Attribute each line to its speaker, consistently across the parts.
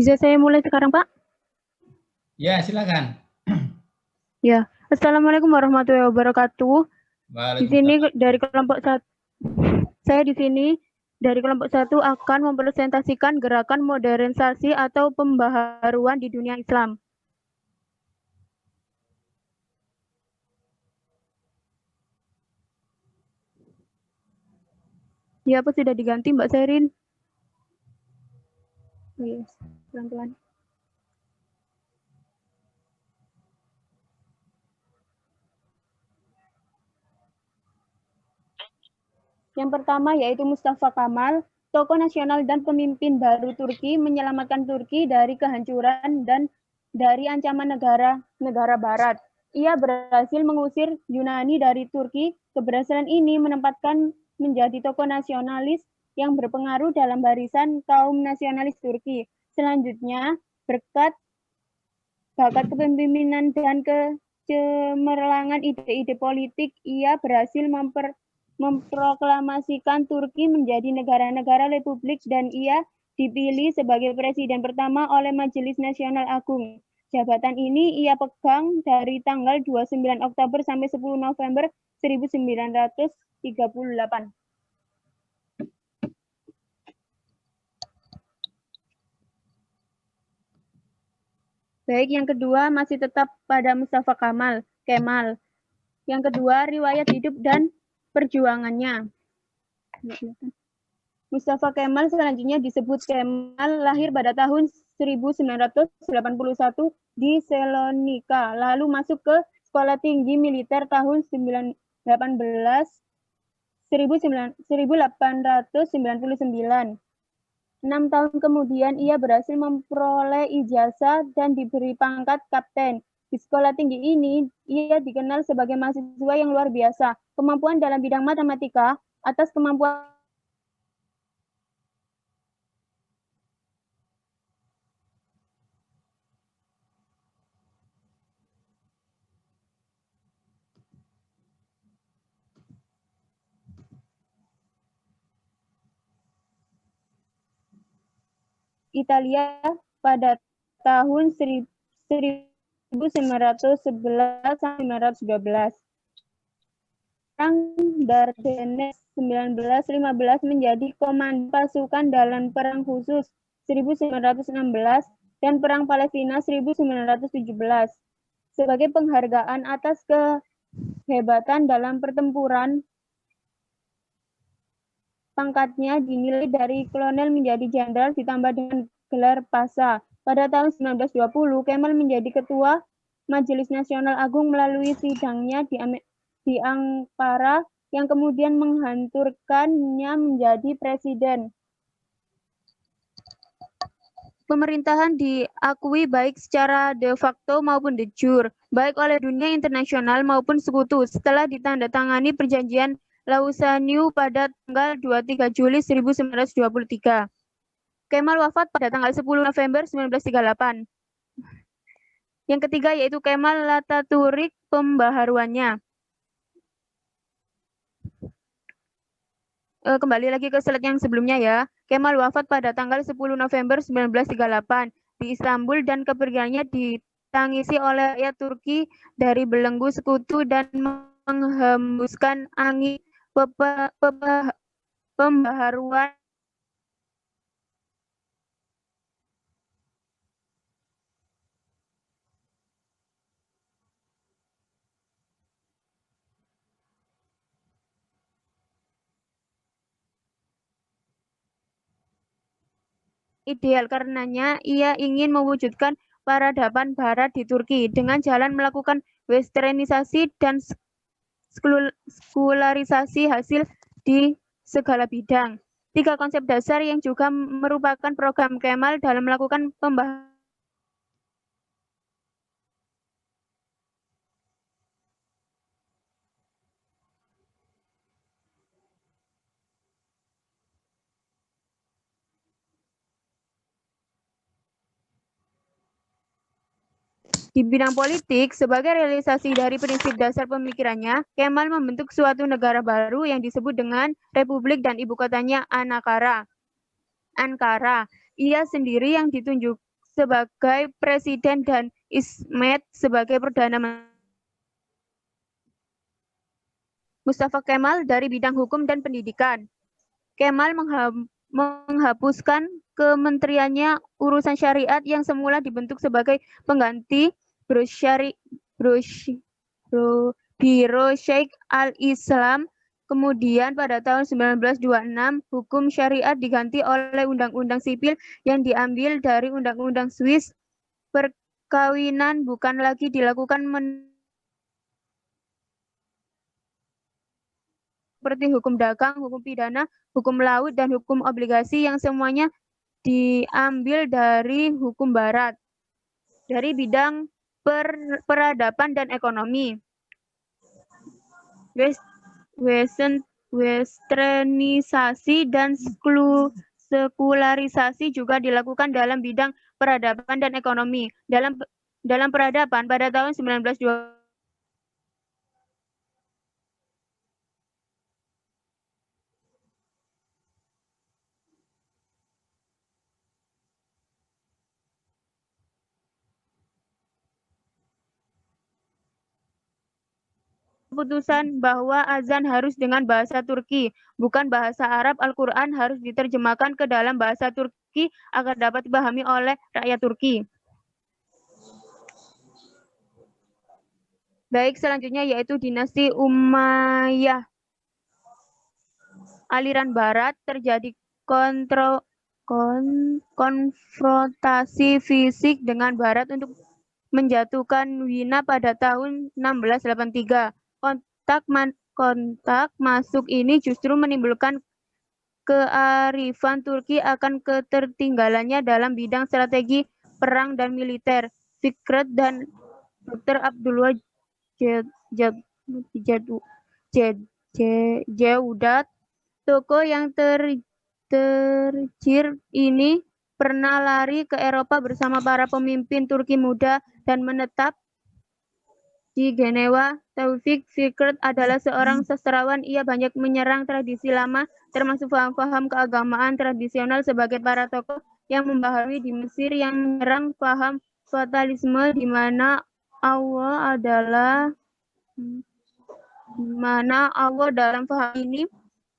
Speaker 1: Bisa saya mulai sekarang, Pak?
Speaker 2: Ya, silakan.
Speaker 1: Ya. Assalamualaikum warahmatullahi wabarakatuh. Di sini
Speaker 2: Waalaikumsalam.
Speaker 1: dari kelompok satu, saya di sini dari kelompok satu akan mempresentasikan gerakan modernisasi atau pembaharuan di dunia Islam. Ya, apa sudah diganti, Mbak Serin? Oh, yes. Pelan-pelan. Yang pertama yaitu Mustafa Kamal, tokoh nasional dan pemimpin baru Turki, menyelamatkan Turki dari kehancuran dan dari ancaman negara Barat. Ia berhasil mengusir Yunani dari Turki. Keberhasilan ini menempatkan menjadi tokoh nasionalis yang berpengaruh dalam barisan kaum nasionalis Turki. Selanjutnya, berkat bakat kepemimpinan dan kecemerlangan ide-ide politik, ia berhasil memproklamasikan Turki menjadi negara republik dan ia dipilih sebagai presiden pertama oleh Majelis Nasional Agung. Jabatan ini ia pegang dari tanggal 29 Oktober sampai 10 November 1938. Baik, yang kedua masih tetap pada Mustafa Kemal. Yang kedua, riwayat hidup dan perjuangannya. Mustafa Kemal selanjutnya disebut Kemal, lahir pada tahun 1981 di Salonika, lalu masuk ke Sekolah Tinggi Militer tahun 1899. 6 tahun kemudian ia berhasil memperoleh ijazah dan diberi pangkat kapten. Di sekolah tinggi ini, ia dikenal sebagai mahasiswa yang luar biasa. Kemampuan dalam bidang matematika, atas kemampuan Italia pada tahun 1911-1912. Perang Dardanelles 1915 menjadi komandan pasukan dalam Perang Khusus 1916 dan Perang Palestina 1917. Sebagai penghargaan atas kehebatan dalam pertempuran, pangkatnya dinilai dari kolonel menjadi jenderal ditambah dengan gelar Pasha. Pada tahun 1920, Kemal menjadi ketua Majelis Nasional Agung melalui sidangnya di Ankara yang kemudian menghantarkannya menjadi presiden. Pemerintahan diakui baik secara de facto maupun de jure, baik oleh dunia internasional maupun sekutu setelah ditandatangani perjanjian Lausanne pada tanggal 23 Juli 1923. Kemal wafat pada tanggal 10 November 1938. Yang ketiga yaitu Kemal Atatürk, pembaharuannya. Kembali lagi ke slide yang sebelumnya ya. Kemal wafat pada tanggal 10 November 1938 di Istanbul dan kepergiannya ditangisi oleh rakyat Turki dari belenggu sekutu dan menghembuskan angin pembaharuan ideal. Karenanya ia ingin mewujudkan peradaban Barat di Turki dengan jalan melakukan westernisasi dan sekularisasi hasil di segala bidang. 3 konsep dasar yang juga merupakan program Kemal dalam melakukan pembahasan di bidang politik. Sebagai realisasi dari prinsip dasar pemikirannya, Kemal membentuk suatu negara baru yang disebut dengan Republik dan ibu kotanya Ankara. Ia sendiri yang ditunjuk sebagai presiden dan İsmet sebagai perdana menteri. Mustafa Kemal dari bidang hukum dan pendidikan. Kemal menghapuskan kementeriannya urusan syariat yang semula dibentuk sebagai pengganti Biro Syekh Al-Islam. Kemudian pada tahun 1926, hukum syariat diganti oleh undang-undang sipil yang diambil dari undang-undang Swiss. Perkawinan bukan lagi dilakukan seperti hukum dagang, hukum pidana, hukum laut, dan hukum obligasi yang semuanya diambil dari hukum barat, dari bidang peradaban dan ekonomi. Westernisasi dan sekularisasi juga dilakukan dalam bidang peradaban dan ekonomi. Dalam peradaban pada tahun 1920 keputusan bahwa azan harus dengan bahasa Turki, bukan bahasa Arab. Al-Quran harus diterjemahkan ke dalam bahasa Turki agar dapat dipahami oleh rakyat Turki. Baik, selanjutnya yaitu dinasti Umayyah. Aliran Barat terjadi konfrontasi fisik dengan Barat untuk menjatuhkan Wina pada tahun 1683. Kontak masuk ini justru menimbulkan kearifan Turki akan ketertinggalannya dalam bidang strategi perang dan militer. Fikret dan Dr. Abdullah Jewdat, tokoh yang tercir ini pernah lari ke Eropa bersama para pemimpin Turki muda dan menetap di Genewa. Taufik Fikret adalah seorang sastrawan. Ia banyak menyerang tradisi lama, termasuk paham-paham keagamaan tradisional sebagai para tokoh yang membaharui di Mesir yang menyerang paham fatalisme di mana Allah dalam paham ini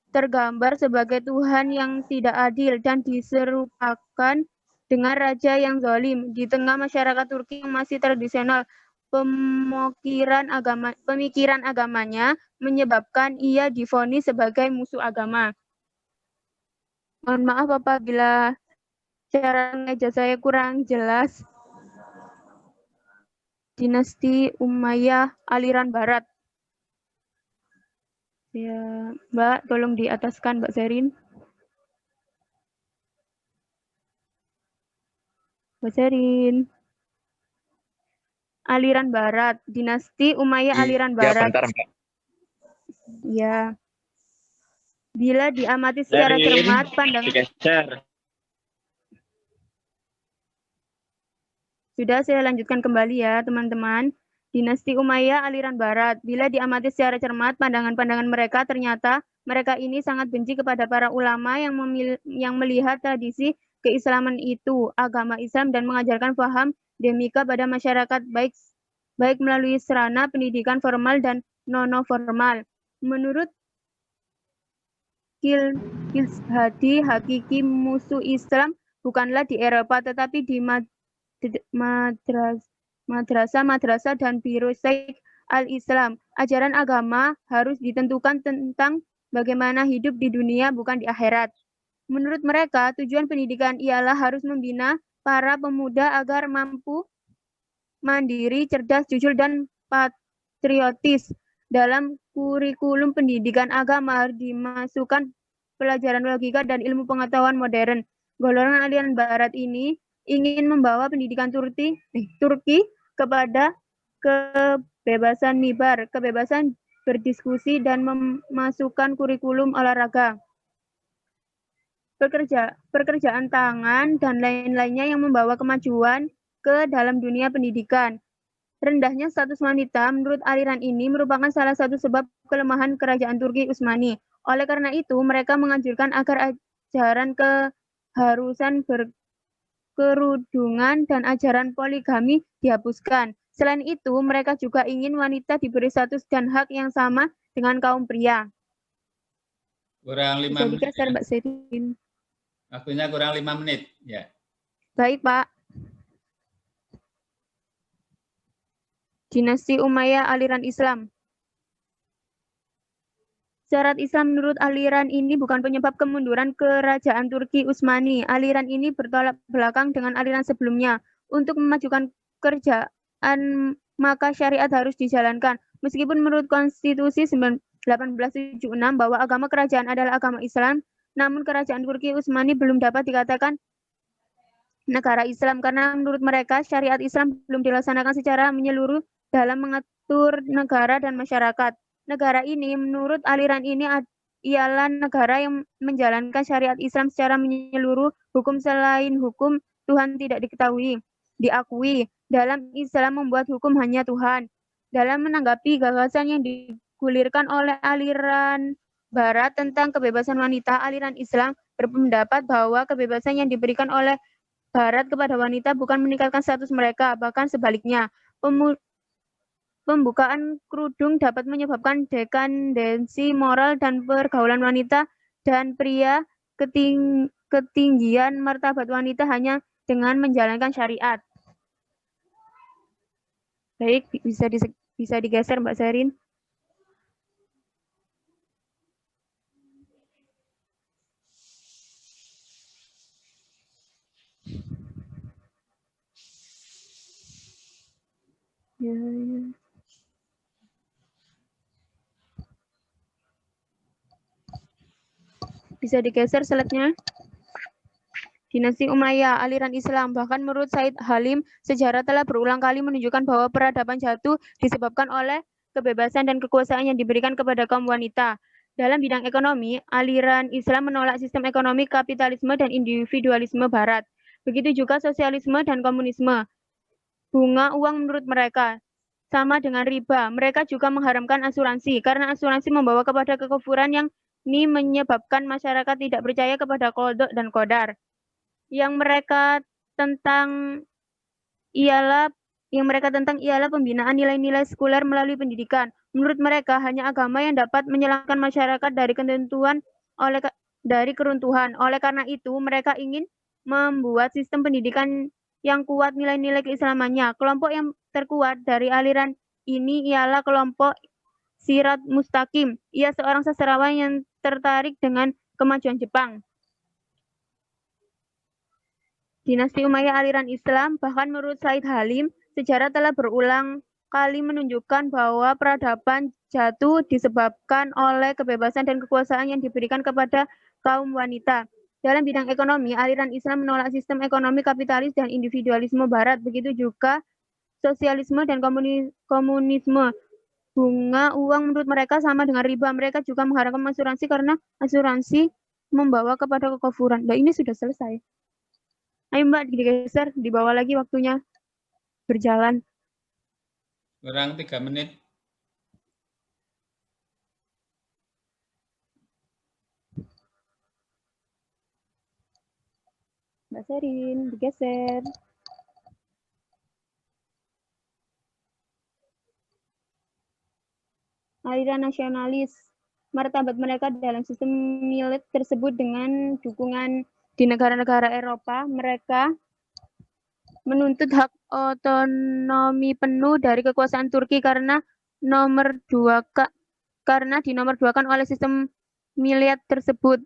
Speaker 1: tergambar sebagai Tuhan yang tidak adil dan diserupakan dengan raja yang zalim. Di tengah masyarakat Turki yang masih tradisional, pemikiran agamanya menyebabkan ia divonis sebagai musuh agama. Mohon maaf apabila cara mengeja saya kurang jelas. Dinasti Umayyah aliran Barat. Ya, Mbak, tolong diataskan Mbak Serin. Mbak Serin. Aliran Barat, dinasti Umayyah aliran Barat.
Speaker 3: Ya, bentar, Mbak.
Speaker 1: Ya. Bila diamati secara cermat, pandangan. Sudah, saya lanjutkan kembali ya, teman-teman. Dinasti Umayyah aliran Barat. Bila diamati secara cermat, pandangan-pandangan mereka ternyata mereka ini sangat benci kepada para ulama yang melihat tradisi keislaman itu agama Islam dan mengajarkan paham demika pada masyarakat baik melalui sarana pendidikan formal dan non-formal. Menurut Kilshadi, hakiki musuh Islam bukanlah di Eropa tetapi di madrasah dan biro Syekh Al-Islam. Ajaran agama harus ditentukan tentang bagaimana hidup di dunia bukan di akhirat. Menurut mereka, tujuan pendidikan ialah harus membina para pemuda agar mampu mandiri, cerdas, jujur, dan patriotis. Dalam kurikulum pendidikan agama harus dimasukkan pelajaran logika dan ilmu pengetahuan modern. Golongan aliran Barat ini ingin membawa pendidikan Turki kepada kebebasan mibar, kebebasan berdiskusi, dan memasukkan kurikulum olahraga, pekerjaan tangan, dan lain-lainnya yang membawa kemajuan ke dalam dunia pendidikan. Rendahnya status wanita menurut aliran ini merupakan salah satu sebab kelemahan kerajaan Turki Utsmani. Oleh karena itu, mereka menganjurkan agar ajaran keharusan kerudungan, dan ajaran poligami dihapuskan. Selain itu, mereka juga ingin wanita diberi status dan hak yang sama dengan kaum pria.
Speaker 2: Kurang 5
Speaker 1: Bisa
Speaker 2: menit.
Speaker 1: digeser, Mbak Serin.
Speaker 2: Waktunya kurang 5 menit. Ya.
Speaker 1: Baik, Pak. Dinasti Umayyah aliran Islam. Syarat Islam menurut aliran ini bukan penyebab kemunduran kerajaan Turki Utsmani. Aliran ini bertolak belakang dengan aliran sebelumnya. Untuk memajukan kerjaan, maka syariat harus dijalankan. Meskipun menurut Konstitusi 1876 bahwa agama kerajaan adalah agama Islam, namun kerajaan Turki Utsmani belum dapat dikatakan negara Islam karena menurut mereka syariat Islam belum dilaksanakan secara menyeluruh dalam mengatur negara dan masyarakat. Negara ini menurut aliran ini ialah negara yang menjalankan syariat Islam secara menyeluruh, hukum selain hukum Tuhan tidak diakui. Dalam Islam membuat hukum hanya Tuhan. Dalam menanggapi gagasan yang digulirkan oleh aliran Barat tentang kebebasan wanita, aliran Islam berpendapat bahwa kebebasan yang diberikan oleh Barat kepada wanita bukan meningkatkan status mereka, bahkan sebaliknya. Pembukaan kerudung dapat menyebabkan dekandensi moral dan pergaulan wanita dan pria, ketinggian martabat wanita hanya dengan menjalankan syariat. Baik, bisa digeser Mbak Serin. Ya. Bisa digeser slide-nya. Dinasti Umayyah, aliran Islam. Bahkan menurut Said Halim, sejarah telah berulang kali menunjukkan bahwa peradaban jatuh disebabkan oleh kebebasan dan kekuasaan yang diberikan kepada kaum wanita. Dalam bidang ekonomi, aliran Islam menolak sistem ekonomi kapitalisme dan individualisme Barat. Begitu juga sosialisme dan komunisme. Bunga uang menurut mereka sama dengan riba. Mereka juga mengharamkan asuransi, karena asuransi membawa kepada kekufuran yang ini menyebabkan masyarakat tidak percaya kepada qada dan qadar. Yang mereka tentang ialah pembinaan nilai-nilai sekuler melalui pendidikan. Menurut mereka, hanya agama yang dapat menyelamatkan masyarakat dari dari keruntuhan. Oleh karena itu, mereka ingin membuat sistem pendidikan yang kuat nilai-nilai keislamannya. Kelompok yang terkuat dari aliran ini ialah kelompok Sirat Mustaqim. Ia seorang sastrawan yang tertarik dengan kemajuan Jepang. Dinasti Umayyah aliran Islam, bahkan menurut Said Halim, sejarah telah berulang kali menunjukkan bahwa peradaban jatuh disebabkan oleh kebebasan dan kekuasaan yang diberikan kepada kaum wanita. Dalam bidang ekonomi, aliran Islam menolak sistem ekonomi kapitalis dan individualisme Barat, begitu juga sosialisme dan komunisme. Bunga uang menurut mereka sama dengan riba. Mereka juga mengharapkan asuransi karena asuransi membawa kepada kekufuran. Nah, ini sudah selesai. Ayo Mbak, digeser, dibawa lagi waktunya berjalan.
Speaker 2: Kurang 3 menit.
Speaker 1: Mbak Serin, digeser. Aliran nasionalis. Martabat mereka dalam sistem milit tersebut dengan dukungan di negara-negara Eropa. Mereka menuntut hak otonomi penuh dari kekuasaan Turki karena dinomorduakan oleh sistem milit tersebut.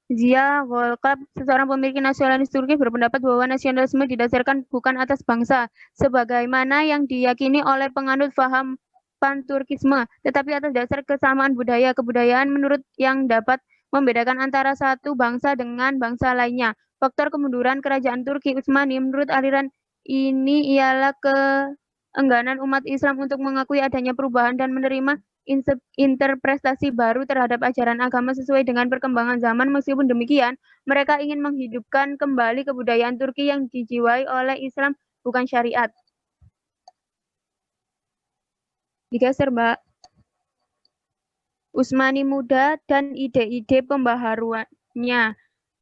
Speaker 1: Ziya Golkap, seseorang pemilik nasionalis Turki, berpendapat bahwa nasionalisme didasarkan bukan atas bangsa, sebagaimana yang diyakini oleh penganut paham Pan-Turkisme, tetapi atas dasar kesamaan budaya, kebudayaan menurut yang dapat membedakan antara satu bangsa dengan bangsa lainnya. Faktor kemunduran kerajaan Turki Utsmani menurut aliran ini ialah keengganan umat Islam untuk mengakui adanya perubahan dan menerima interpretasi baru terhadap ajaran agama sesuai dengan perkembangan zaman. Meskipun demikian, mereka ingin menghidupkan kembali kebudayaan Turki yang dijiwai oleh Islam, bukan syariat. Digeser, Mbak. Utsmani muda dan ide-ide pembaharuannya.